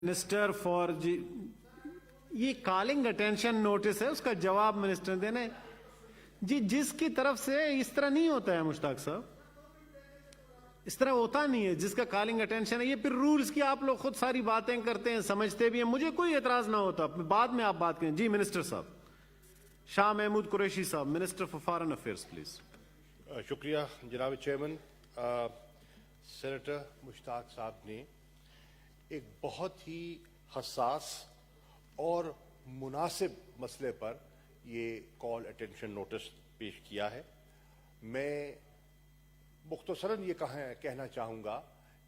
Minister for ये calling attention notice है, उसका जवाब मिनिस्टर देना है जी। जिसकी तरफ से इस तरह नहीं होता है मुश्ताक साहब, इस तरह होता नहीं है। जिसका कॉलिंग अटेंशन है, ये फिर रूल्स की आप लोग खुद सारी बातें करते हैं, समझते भी हैं, मुझे कोई एतराज ना होता, बाद में आप बात करें। जी मिनिस्टर साहब, शाह महमूद कुरैशी साहब, minister for foreign affairs please. शुक्रिया जनाब चेयरमैन। सेनेटर मुश्ताक साहब ने एक बहुत ही हसास और मुनासिब मसले पर ये कॉल अटेंशन नोटिस पेश किया है। मैं मुख्तसरन ये कहना चाहूँगा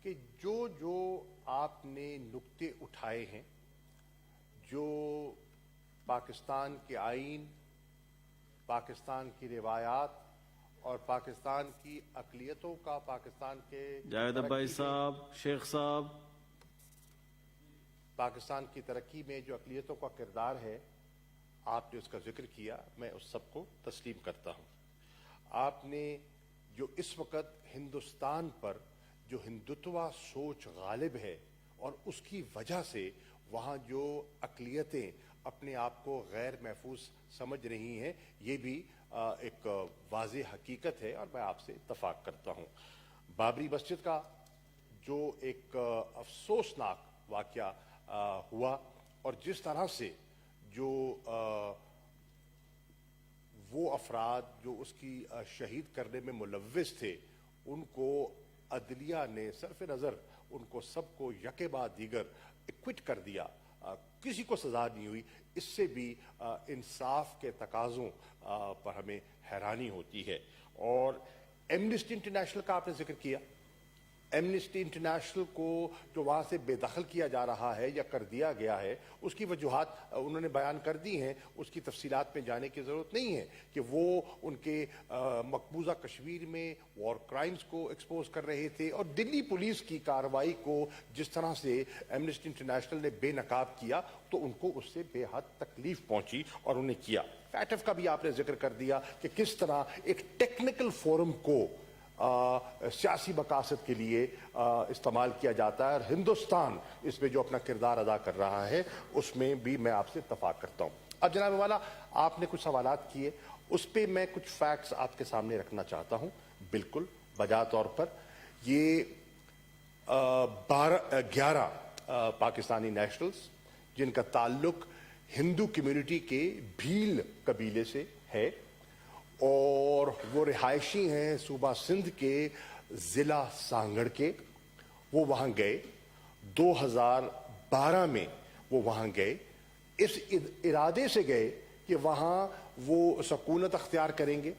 कि जो आपने नुक्ते उठाए हैं, जो पाकिस्तान के आईन, पाकिस्तान की रिवायात और पाकिस्तान की अक़लियतों का, पाकिस्तान के जावेद अब्बाई साहब, शेख साहब, पाकिस्तान की तरक्की में जो अक़लियतों का किरदार है, आपने उसका जिक्र किया, मैं उस सबको तस्लीम करता हूँ। आपने जो इस वक्त हिंदुस्तान पर जो हिंदुत्वा सोच गालिब है और उसकी वजह से वहाँ जो अक़लियतें अपने आप को गैर महफूज समझ रही हैं, ये भी एक वाज़ेह हकीकत है और मैं आपसे इत्तफ़ाक़ करता हूँ। बाबरी मस्जिद का जो एक अफसोसनाक वाक़या हुआ और जिस तरह से जो वो अफराद जो उसकी शहीद करने में मुलव्विस थे, उनको अदलिया ने सरफ नज़र उनको सबको यके बाद दीगर एक्विट कर दिया, किसी को सजा नहीं हुई। इससे भी इंसाफ के तकाज़ों पर हमें हैरानी होती है। और एमनेस्टी इंटरनेशनल का आपने जिक्र किया। एमनेस्टी इंटरनेशनल को जो वहाँ से बेदखल किया जा रहा है या कर दिया गया है, उसकी वजूहात उन्होंने बयान कर दी हैं। उसकी तफसीलात में जाने की ज़रूरत नहीं है कि वो उनके मकबूजा कश्मीर में वॉर क्राइम्स को एक्सपोज कर रहे थे और दिल्ली पुलिस की कार्रवाई को जिस तरह से एमनेस्टी इंटरनेशनल ने बेनकाब किया, तो उनको उससे बेहद तकलीफ पहुंची और उन्हें किया। फैटफ का भी आपने जिक्र कर दिया कि किस तरह एक टेक्निकल फोरम को सियासी मकासद के लिए इस्तेमाल किया जाता है और हिंदुस्तान इसमें जो अपना किरदार अदा कर रहा है, उसमें भी मैं आपसे इत्तफाक करता हूँ। अब जनाब वाला, आपने कुछ सवालात किए, उस पर मैं कुछ फैक्ट्स आपके सामने रखना चाहता हूँ। बिल्कुल बजा तौर पर ये 11 पाकिस्तानी नेशनल्स जिनका ताल्लुक हिंदू कम्युनिटी के भील कबीले से है और वो रिहायशी हैं सूबा सिंध के ज़िला सांगड़ के, वो वहाँ गए 2012 में। वो वहाँ गए इस इरादे से गए कि वहाँ वो सकूनत अख्तियार करेंगे,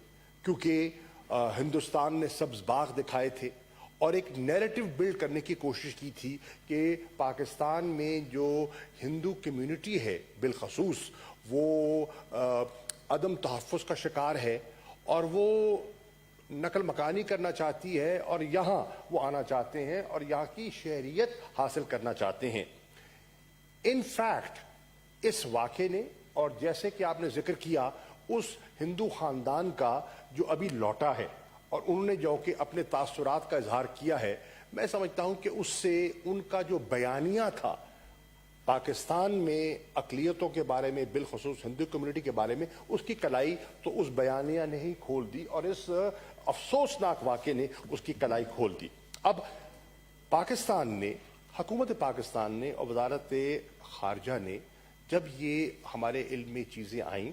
क्योंकि हिंदुस्तान ने सब्ज़ बाग दिखाए थे और एक नैरेटिव बिल्ड करने की कोशिश की थी कि पाकिस्तान में जो हिंदू कम्युनिटी है बिलखसूस, वो अदम तहफ़्फ़ुज़ का शिकार है और वो नकल मकानी करना चाहती है और यहाँ वो आना चाहते हैं और यहाँ की शहरियत हासिल करना चाहते हैं। इन फैक्ट इस वाक़े ने, और जैसे कि आपने जिक्र किया उस हिंदू ख़ानदान का जो अभी लौटा है और उन्होंने जो कि अपने तासुरात का इजहार किया है, मैं समझता हूँ कि उससे उनका जो बयानिया था पाकिस्तान में अक़लियतों के बारे में, बिलखसूस हिंदू कम्युनिटी के बारे में, उसकी कलाई तो उस बयानिया ने ही खोल दी और इस अफसोसनाक वाक़े ने उसकी कलाई खोल दी। अब पाकिस्तान ने, हुकूमत पाकिस्तान ने और वज़ारत ख़ारजा ने जब ये हमारे इल्म में चीज़ें आईं,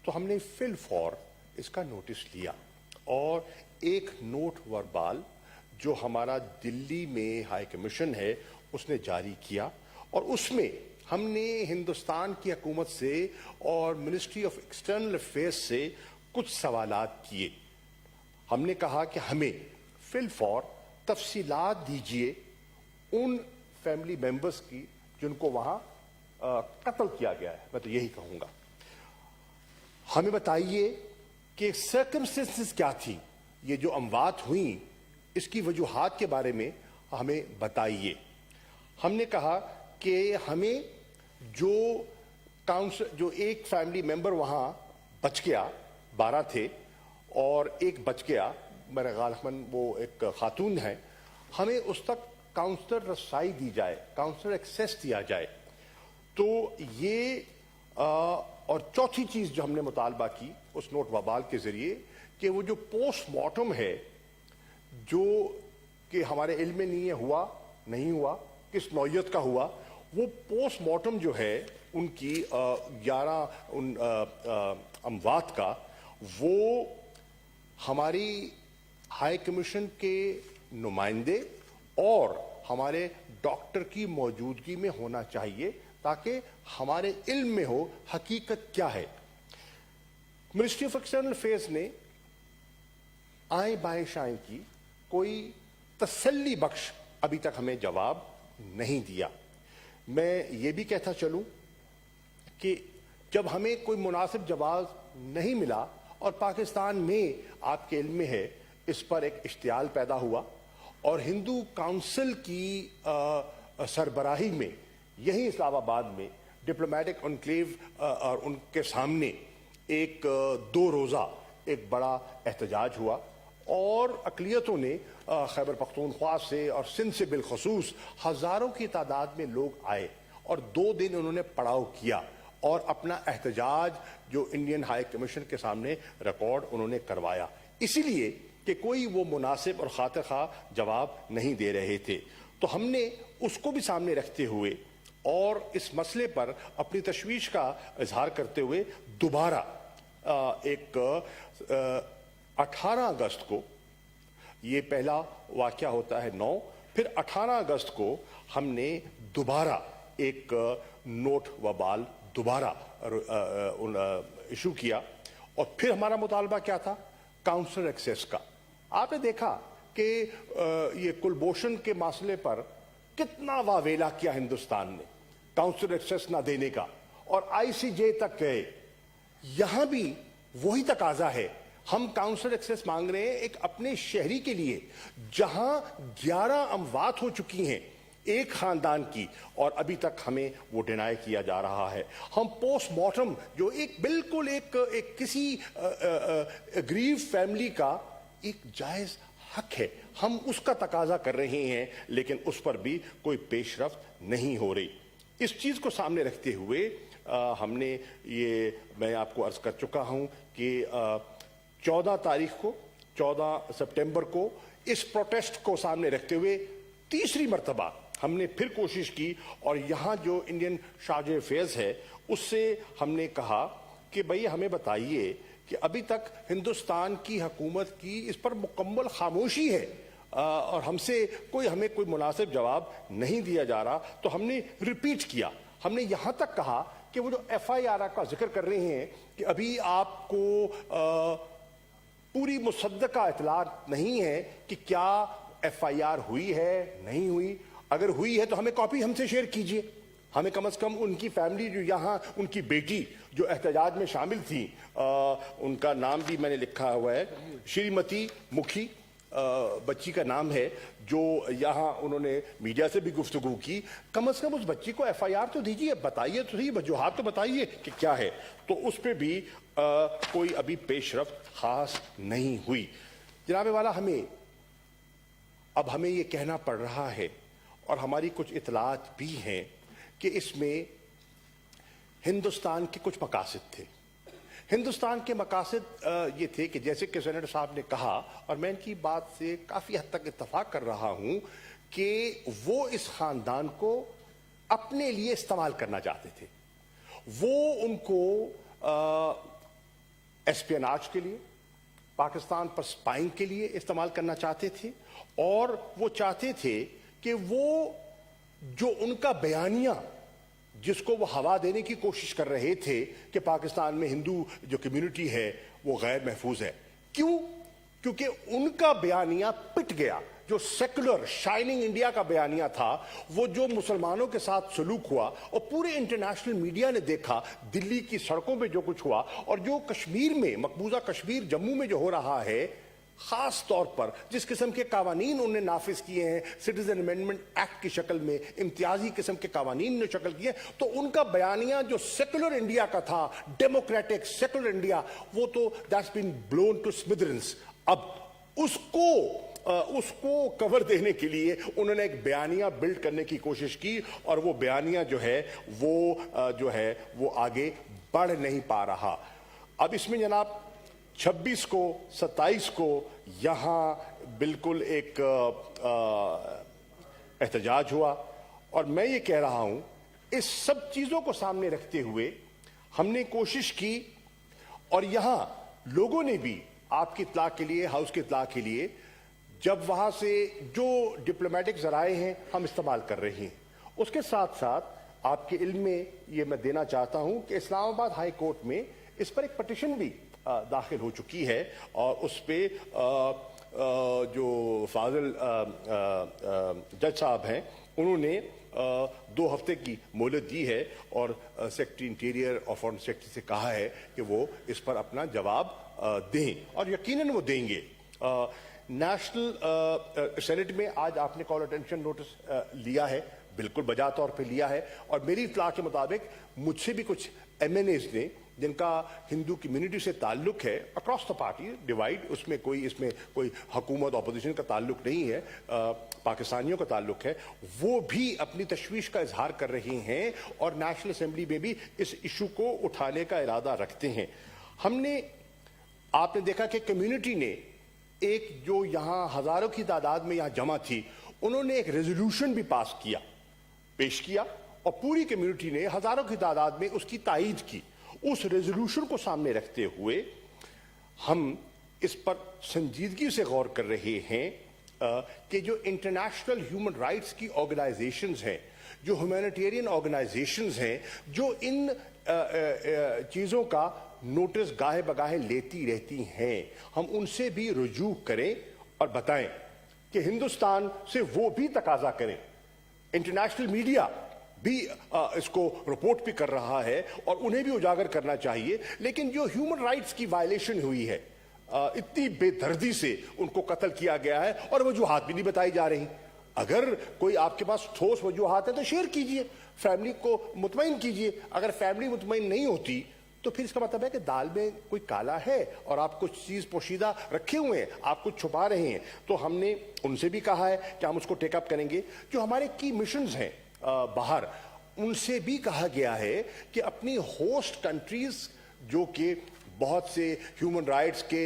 तो हमने फिल फॉर इसका नोटिस लिया और एक नोट वर्बाल जो हमारा दिल्ली में हाई कमीशन है उसने जारी किया और उसमें हमने हिंदुस्तान की हुकूमत से और मिनिस्ट्री ऑफ एक्सटर्नल अफेयर्स से कुछ सवालात किए। हमने कहा कि हमें फिल फॉर तफसीलात दीजिए उन फैमिली मेंबर्स की जिनको वहाँ कत्ल किया गया है। मैं तो यही कहूँगा, हमें बताइए कि सर्कमस्टेंसेस क्या थी, ये जो अमवात हुई इसकी वजूहात के बारे में हमें बताइए। हमने कहा कि हमें जो एक फैमिली मेंबर वहाँ बच गया, 12 थे और एक बच गया, मेरा ख्याल वो एक खातून है, हमें उस तक काउंसलर रसाई दी जाए, काउंसलर एक्सेस दिया जाए। तो ये और चौथी चीज जो हमने मुतालबा की उस नोट वबाल के जरिए कि वो जो पोस्टमार्टम है जो कि हमारे इल्म में नहीं है, हुआ नहीं हुआ, किस नौयत का हुआ, वो पोस्टमार्टम जो है उनकी 11 अमवात का, वो हमारी हाई कमीशन के नुमाइंदे और हमारे डॉक्टर की मौजूदगी में होना चाहिए ताकि हमारे इल्म में हो हकीकत क्या है। मिनिस्ट्री ऑफ एक्सटर्नल अफेयर्स ने आए बाएं शाएं की कोई तसल्ली बख्श अभी तक हमें जवाब नहीं दिया। मैं ये भी कहता चलूं कि जब हमें कोई मुनासिब जवाब नहीं मिला और पाकिस्तान में आपके इल्म में है इस पर एक इश्तियाल पैदा हुआ और हिंदू काउंसिल की सरबराही में यही इस्लामाबाद में डिप्लोमेटिक एनक्लेव और उनके सामने एक 2 रोज़ा एक बड़ा एहतजाज हुआ और अक़लियतों ने खैबर पख्तूनख्वा से और सिंध से बिलखसूस हज़ारों की तादाद में लोग आए और 2 दिन उन्होंने पड़ाव किया और अपना एहतजाज जो इंडियन हाई कमीशन के सामने रिकॉर्ड उन्होंने करवाया, इसीलिए कि कोई वो मुनासिब और खातिर खा जवाब नहीं दे रहे थे। तो हमने उसको भी सामने रखते हुए और इस मसले पर अपनी तशवीश का इजहार करते हुए दोबारा एक 18 अगस्त को, ये पहला वाक़या होता है 9, फिर 18 अगस्त को हमने दोबारा एक नोट वबाल दोबारा इशू किया और फिर हमारा मुतालबा क्या था, काउंसलर एक्सेस का। आपने देखा कि ये कुलभूषण के मसले पर कितना वावेला किया हिंदुस्तान ने काउंसलर एक्सेस ना देने का और आईसीजे तक गए। यहां भी वही तकाजा है, हम काउंसलर एक्सेस मांग रहे हैं एक अपने शहरी के लिए जहां 11 अमवात हो चुकी हैं एक खानदान की और अभी तक हमें वो डिनाई किया जा रहा है। हम पोस्टमार्टम जो एक बिल्कुल एक किसी गरीब फैमिली का एक जायज हक है, हम उसका तकाजा कर रहे हैं, लेकिन उस पर भी कोई पेशरफ्त नहीं हो रही। इस चीज को सामने रखते हुए हमने ये, मैं आपको अर्ज कर चुका हूं कि 14 तारीख को, 14 सितंबर को इस प्रोटेस्ट को सामने रखते हुए तीसरी मर्तबा हमने फिर कोशिश की और यहां जो इंडियन शार्ज अफेयर्स है उससे हमने कहा कि भाई हमें बताइए कि अभी तक हिंदुस्तान की हुकूमत की इस पर मुकम्मल खामोशी है और हमें कोई मुनासिब जवाब नहीं दिया जा रहा। तो हमने रिपीट किया, हमने यहां तक कहा कि वो जो FIR का जिक्र कर रहे हैं कि अभी आपको पूरी मुसद्दका इतला नहीं है कि क्या FIR हुई है नहीं हुई, अगर हुई है तो हमें कॉपी हमसे शेयर कीजिए। हमें कम से कम उनकी फैमिली जो यहाँ, उनकी बेटी जो एहतजाज में शामिल थी, उनका नाम भी मैंने लिखा हुआ है, श्रीमती मुखी बच्ची का नाम है, जो यहाँ उन्होंने मीडिया से भी गुफ्तगू की, कम से कम उस बच्ची को FIR तो दीजिए, बताइए तो सही, वजूहात तो बताइए कि क्या है। तो उस पर भी कोई अभी पेशरफ्त खास नहीं हुई। जनाब वाला, हमें ये कहना पड़ रहा है और हमारी कुछ इतलात भी हैं कि इसमें हिंदुस्तान के कुछ मकासद थे। हिंदुस्तान के मकासद ये थे कि जैसे कि सेनेटर साहब ने कहा, और मैं इनकी बात से काफ़ी हद तक इत्तफाक कर रहा हूं, कि वो इस ख़ानदान को अपने लिए इस्तेमाल करना चाहते थे। वो उनको एस्पियनाज के लिए, पाकिस्तान पर स्पाइंग के लिए इस्तेमाल करना चाहते थे और वो चाहते थे कि वो जो उनका बयानिया जिसको वो हवा देने की कोशिश कर रहे थे कि पाकिस्तान में हिंदू जो कम्युनिटी है वो गैर महफूज है, क्यों? क्योंकि उनका बयानिया पिट गया। जो सेकुलर शाइनिंग इंडिया का बयानिया था, वो जो मुसलमानों के साथ सलूक हुआ और पूरे इंटरनेशनल मीडिया ने देखा, दिल्ली की सड़कों पे जो कुछ हुआ और जो कश्मीर में, मकबूजा कश्मीर जम्मू में जो हो रहा है, खास तौर पर जिस किस्म के कावानीन उन्होंने नाफिज किए हैं सिटीजन अमेंडमेंट एक्ट की शक्ल में, इम्तियाजी किस्म के कावानीन ने शक्ल किए, तो उनका बयानिया जो सेकुलर इंडिया का था, डेमोक्रेटिक सेकुलर इंडिया, वो तो दैट्स बीन ब्लोन टू स्मिदरेंस। अब उसको उसको कवर देने के लिए उन्होंने एक बयानिया बिल्ड करने की कोशिश की और वो बयानिया जो है वो आगे बढ़ नहीं पा रहा। अब इसमें जनाब 26 को 27 को यहां बिल्कुल एक एहतजाज हुआ और मैं ये कह रहा हूं इस सब चीजों को सामने रखते हुए हमने कोशिश की और यहां लोगों ने भी आपकी इत्तला के लिए, हाउस की इत्तला के लिए, जब वहां से जो डिप्लोमेटिक जराए हैं हम इस्तेमाल कर रहे हैं, उसके साथ साथ आपके इल्म में ये मैं देना चाहता हूं कि इस्लामाबाद हाई कोर्ट में इस पर एक पिटीशन भी दाखिल हो चुकी है और उस पे जो फाजिल जज साहब हैं उन्होंने 2 हफ्ते की मोहलत दी है और सेक्रेटरी इंटीरियर और फॉरेन सेक्रेटरी से कहा है कि वो इस पर अपना जवाब दें और यकीनन वो देंगे। नेशनल सेनेट में आज आपने कॉल अटेंशन नोटिस लिया है, बिल्कुल बजा तौर पे लिया है और मेरी इत्तला के मुताबिक मुझसे भी कुछ MNAs ने जिनका हिंदू कम्युनिटी से ताल्लुक है, अक्रॉस द पार्टी डिवाइड, उसमें कोई हुकूमत अपोजिशन का ताल्लुक नहीं है, पाकिस्तानियों का ताल्लुक है, वो भी अपनी तशवीश का इजहार कर रहे हैं और नेशनल असेंबली में भी इस इशू को उठाने का इरादा रखते हैं। आपने देखा कि कम्युनिटी ने एक जो यहां हजारों की तादाद में यहां जमा थी, उन्होंने एक रेजोल्यूशन भी पेश किया और पूरी कम्युनिटी ने हजारों की तादाद में उसकी तायीद की। उस रेजोल्यूशन को सामने रखते हुए हम इस पर संजीदगी से गौर कर रहे हैं कि जो इंटरनेशनल ह्यूमन राइट्स की ऑर्गेनाइजेशंस हैं, जो ह्यूमैनिटेरियन ऑर्गेनाइजेशंस हैं, जो इन चीजों का नोटिस गाहे बगाहे लेती रहती हैं, हम उनसे भी रुजू करें और बताएं कि हिंदुस्तान से वो भी तकाजा करें। इंटरनेशनल मीडिया भी इसको रिपोर्ट भी कर रहा है और उन्हें भी उजागर करना चाहिए, लेकिन जो ह्यूमन राइट्स की वायलेशन हुई है, इतनी बेदर्दी से उनको कत्ल किया गया है और वजूहात भी नहीं बताई जा रही। अगर कोई आपके पास ठोस वजूहात है तो शेयर कीजिए, फैमिली को मुतमईन कीजिए। अगर फैमिली मुतमईन नहीं होती तो फिर इसका मतलब है कि दाल में कोई काला है और आप कुछ चीज पोशीदा रखे हुए हैं, आप कुछ छुपा रहे हैं। तो हमने उनसे भी कहा है कि हम उसको टेकअप करेंगे। जो हमारे की मिशंस हैं बाहर, उनसे भी कहा गया है कि अपनी होस्ट कंट्रीज जो कि बहुत से ह्यूमन राइट्स के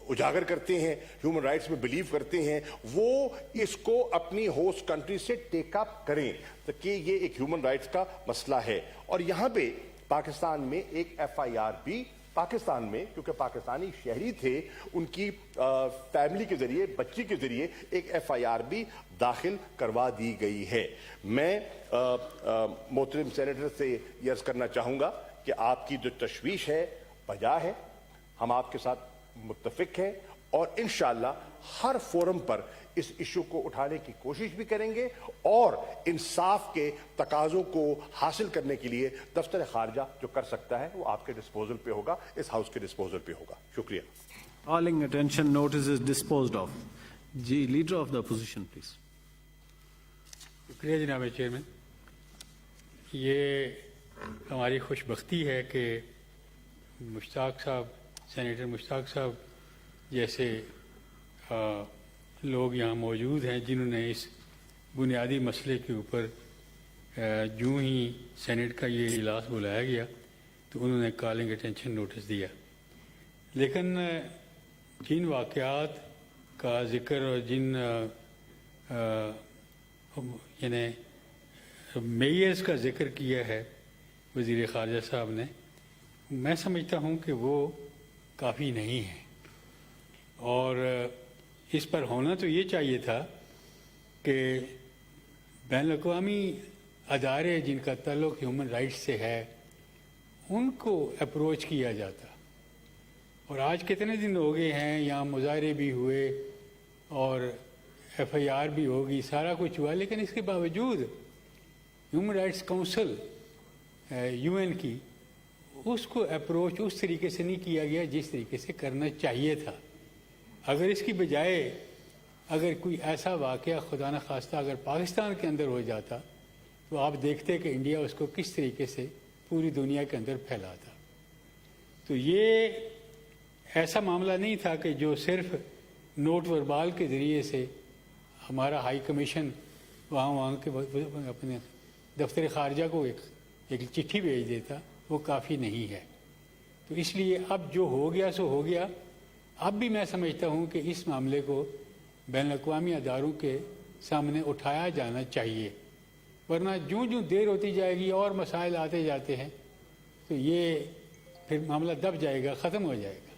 उजागर करते हैं, ह्यूमन राइट्स में बिलीव करते हैं, वो इसको अपनी होस्ट कंट्री से टेकअप करें कि ये एक ह्यूमन राइट्स का मसला है। और यहां पे पाकिस्तान में एक FIR भी पाकिस्तान में, क्योंकि पाकिस्तानी शहरी थे, उनकी फैमिली के जरिए, बच्ची के जरिए एक FIR भी दाखिल करवा दी गई है। मैं मोहतरम सेनेटर से ये अर्ज करना चाहूंगा कि आपकी जो तशवीश है बजा है, हम आपके साथ मुत्तफिक हैं और इंशाअल्लाह हर फोरम पर इस इशू को उठाने की कोशिश भी करेंगे और इंसाफ के तकाजों को हासिल करने के लिए दफ्तर खारजा जो कर सकता है वो आपके डिस्पोजल पे होगा, इस हाउस के डिस्पोजल पे होगा। शुक्रिया। Calling attention notice is disposed of. जी, leader of the opposition please. शुक्रिया जनाब चेयरमैन। ये हमारी खुशबख्ती है कि मुश्ताक साहब, सेनेटर मुश्ताक साहब जैसे लोग यहाँ मौजूद हैं जिन्होंने इस बुनियादी मसले के ऊपर यूं ही सेनेट का ये इजलास बुलाया गया तो उन्होंने कॉलिंग अटेंशन नोटिस दिया। लेकिन जिन वाक़यात का ज़िक्र और जिन यानी मेयर्स का ज़िक्र किया है वज़ीर ख़ारजा साहब ने, मैं समझता हूँ कि वो काफ़ी नहीं है और इस पर होना तो ये चाहिए था कि बैनुल-अक़वामी अदारे जिनका ताल्लुक़ ह्यूमन राइट्स से है उनको अप्रोच किया जाता। और आज कितने दिन हो गए हैं, यहाँ मुज़ाहरे भी हुए और FIR भी होगी, सारा कुछ हुआ, लेकिन इसके बावजूद ह्यूमन राइट्स काउंसिल UN की उसको अप्रोच उस तरीके से नहीं किया गया जिस तरीके से करना चाहिए था। अगर इसकी बजाय अगर कोई ऐसा वाक़या खुदा न खास्ता अगर पाकिस्तान के अंदर हो जाता तो आप देखते कि इंडिया उसको किस तरीके से पूरी दुनिया के अंदर फैलाता। तो ये ایسا معاملہ نہیں تھا کہ جو صرف نوٹ وربال کے ذریعے سے ہمارا ہائی کمیشن وہاں کے اپنے دفتر خارجہ کو ایک چٹھی بھیج دیتا، وہ کافی نہیں ہے۔ تو اس لیے اب جو ہو گیا سو ہو گیا۔ اب بھی میں سمجھتا ہوں کہ اس معاملے کو بین الاقوامی اداروں کے سامنے اٹھایا جانا چاہیے، ورنہ جوں دیر ہوتی جائے گی اور مسائل آتے جاتے ہیں تو یہ پھر معاملہ دب جائے گا، ختم ہو جائے گا۔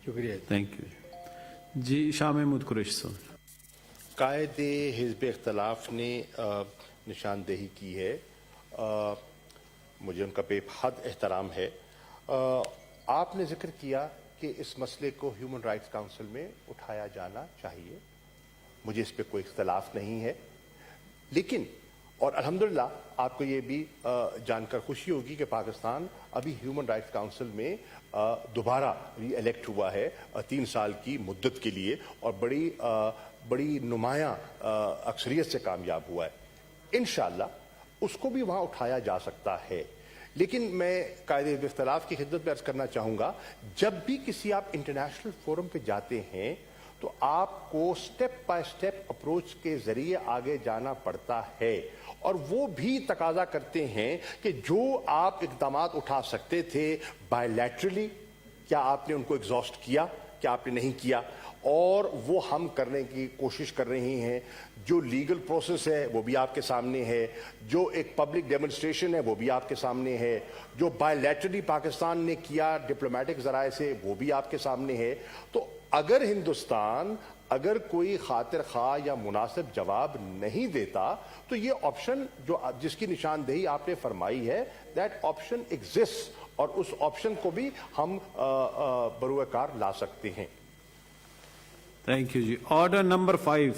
شکریہ۔ تھینک یو جی۔ شاہ محمود قریشی صاحب۔ قائد حزب اختلاف نے نشاندہی کی ہے، مجھے ان کا بے حد احترام ہے۔ آپ نے ذکر کیا کہ اس مسئلے کو ہیومن رائٹس کاؤنسل میں اٹھایا جانا چاہیے، مجھے اس پہ کوئی اختلاف نہیں ہے، لیکن اور الحمدللہ آپ کو یہ بھی جان کر خوشی ہوگی کہ پاکستان ابھی ہیومن رائٹس کاؤنسل میں دوبارہ ری الیکٹ ہوا ہے 3 سال کی مدت کے لیے، اور بڑی نمایاں اکثریت سے کامیاب ہوا ہے۔ انشاءاللہ اس کو بھی وہاں اٹھایا جا سکتا ہے، لیکن میں قائد حزب اختلاف کی خدمت میں عرض کرنا چاہوں گا، جب بھی کسی آپ انٹرنیشنل فورم پہ جاتے ہیں تو آپ کو سٹیپ بائی سٹیپ اپروچ کے ذریعے آگے جانا پڑتا ہے، اور وہ بھی تقاضا کرتے ہیں کہ جو آپ اقدامات اٹھا سکتے تھے بائی لیٹرلی، کیا آپ نے ان کو ایگزاسٹ کیا، کیا آپ نے نہیں کیا، اور وہ ہم کرنے کی کوشش کر رہے ہیں۔ جو لیگل پروسیس ہے وہ بھی آپ کے سامنے ہے، جو ایک پبلک ڈیمونسٹریشن ہے وہ بھی آپ کے سامنے ہے، جو بائی لیٹرلی پاکستان نے کیا ڈپلومیٹک ذرائع سے وہ بھی آپ کے سامنے ہے۔ تو اگر ہندوستان اگر کوئی خاطر خواہ یا مناسب جواب نہیں دیتا تو یہ آپشن جس کی نشاندہی آپ نے فرمائی ہے، دیٹ آپشن ایگزسٹ، اور اس آپشن کو بھی ہم بروئے کار لا سکتے ہیں۔ تھینک یو جی۔ Order number 5